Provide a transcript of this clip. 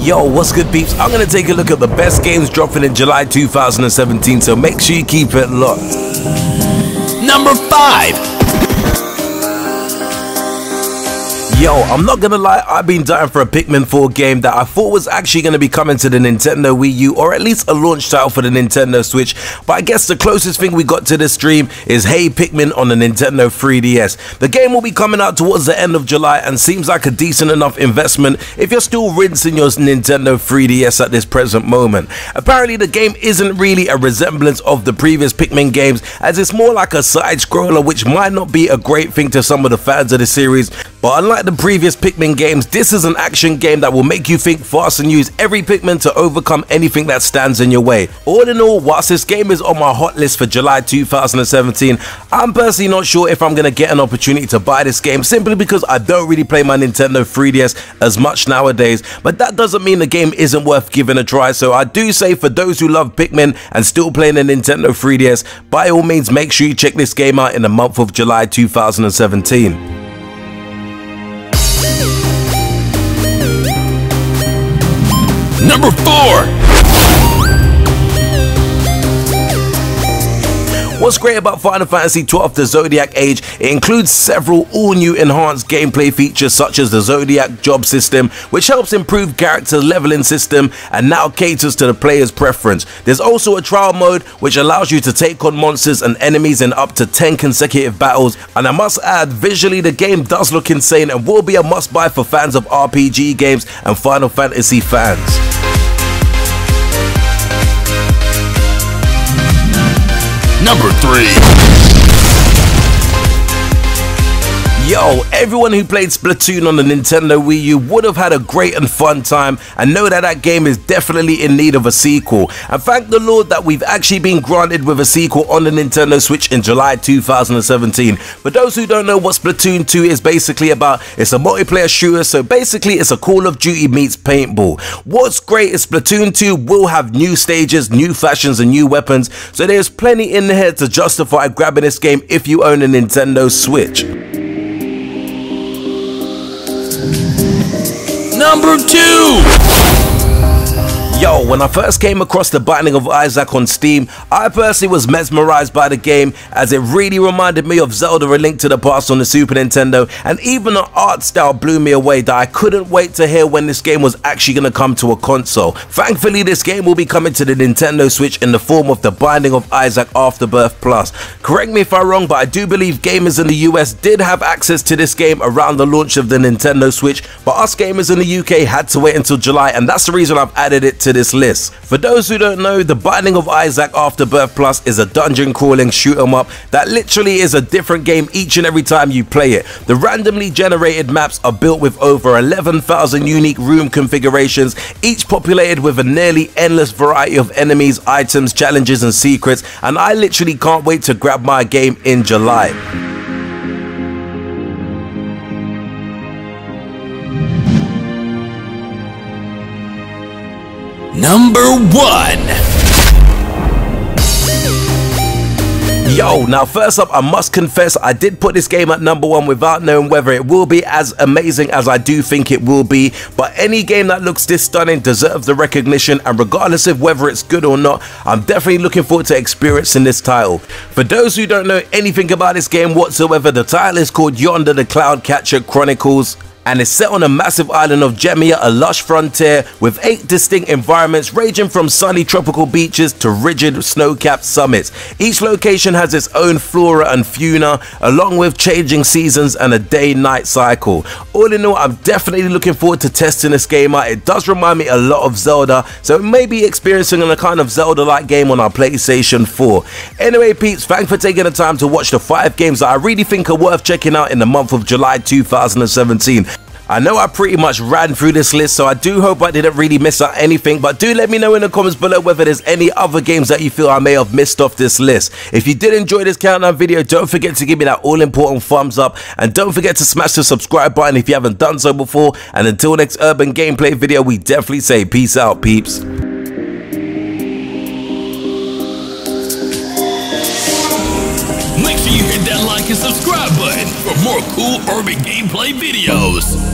Yo, what's good peeps? I'm going to take a look at the best games dropping in July 2017, so make sure you keep it locked. Number 5. Yo, I'm not gonna lie, I've been dying for a Pikmin 4 game that I thought was actually gonna be coming to the Nintendo Wii U, or at least a launch title for the Nintendo Switch, but I guess the closest thing we got to this stream is Hey Pikmin on the Nintendo 3DS. The game will be coming out towards the end of July and seems like a decent enough investment if you're still rinsing your Nintendo 3DS at this present moment. Apparently the game isn't really a resemblance of the previous Pikmin games, as it's more like a side-scroller, which might not be a great thing to some of the fans of the series, but unlike the previous Pikmin games, this is an action game that will make you think fast and use every Pikmin to overcome anything that stands in your way. All in all, whilst this game is on my hot list for July 2017, I'm personally not sure if I'm going to get an opportunity to buy this game, simply because I don't really play my Nintendo 3DS as much nowadays, but that doesn't mean the game isn't worth giving a try. So I do say, for those who love Pikmin and still playing the Nintendo 3DS, by all means make sure you check this game out in the month of July 2017. Number 4. What's great about Final Fantasy XII The Zodiac Age, it includes several all-new enhanced gameplay features such as the Zodiac job system, which helps improve character leveling system and now caters to the player's preference. There's also a trial mode which allows you to take on monsters and enemies in up to 10 consecutive battles, and I must add, visually the game does look insane and will be a must-buy for fans of RPG games and Final Fantasy fans. Number 3. Yo, everyone who played Splatoon on the Nintendo Wii U would have had a great and fun time, and know that that game is definitely in need of a sequel. And thank the Lord that we've actually been granted with a sequel on the Nintendo Switch in July 2017. For those who don't know what Splatoon 2 is basically about, it's a multiplayer shooter, so basically it's a Call of Duty meets paintball. What's great is Splatoon 2 will have new stages, new fashions and new weapons, so there's plenty in there to justify grabbing this game if you own a Nintendo Switch. Number 2. Yo, when I first came across The Binding of Isaac on Steam, I personally was mesmerized by the game, as it really reminded me of Zelda: A Link to the Past on the Super Nintendo, and even the art style blew me away that I couldn't wait to hear when this game was actually going to come to a console. Thankfully, this game will be coming to the Nintendo Switch in the form of The Binding of Isaac Afterbirth Plus. Correct me if I'm wrong, but I do believe gamers in the US did have access to this game around the launch of the Nintendo Switch, but us gamers in the UK had to wait until July, and that's the reason I've added it to this list. For those who don't know, The Binding of Isaac Afterbirth Plus is a dungeon crawling shoot 'em up that literally is a different game each and every time you play it. The randomly generated maps are built with over 11,000 unique room configurations, each populated with a nearly endless variety of enemies, items, challenges and secrets, and I literally can't wait to grab my game in July. Number 1. Yo, now first up, I must confess I did put this game at number 1 without knowing whether it will be as amazing as I do think it will be, but any game that looks this stunning deserves the recognition, and regardless of whether it's good or not, I'm definitely looking forward to experiencing this title. For those who don't know anything about this game whatsoever, the title is called Yonder the Cloud Catcher Chronicles, and is set on a massive island of Gemia, a lush frontier with 8 distinct environments ranging from sunny tropical beaches to rigid snow-capped summits. Each location has its own flora and fauna, along with changing seasons and a day-night cycle. All in all, I'm definitely looking forward to testing this game out. It does remind me a lot of Zelda, so maybe experiencing a kind of Zelda-like game on our PlayStation 4. Anyway peeps, thanks for taking the time to watch the 5 games that I really think are worth checking out in the month of July 2017. I know I pretty much ran through this list, so I do hope I didn't really miss out anything, but do let me know in the comments below whether there's any other games that you feel I may have missed off this list. If you did enjoy this countdown video, don't forget to give me that all-important thumbs up, and don't forget to smash the subscribe button if you haven't done so before, and until next urban gameplay video, we definitely say peace out peeps. Make sure you hit that like and subscribe button for more cool urban gameplay videos.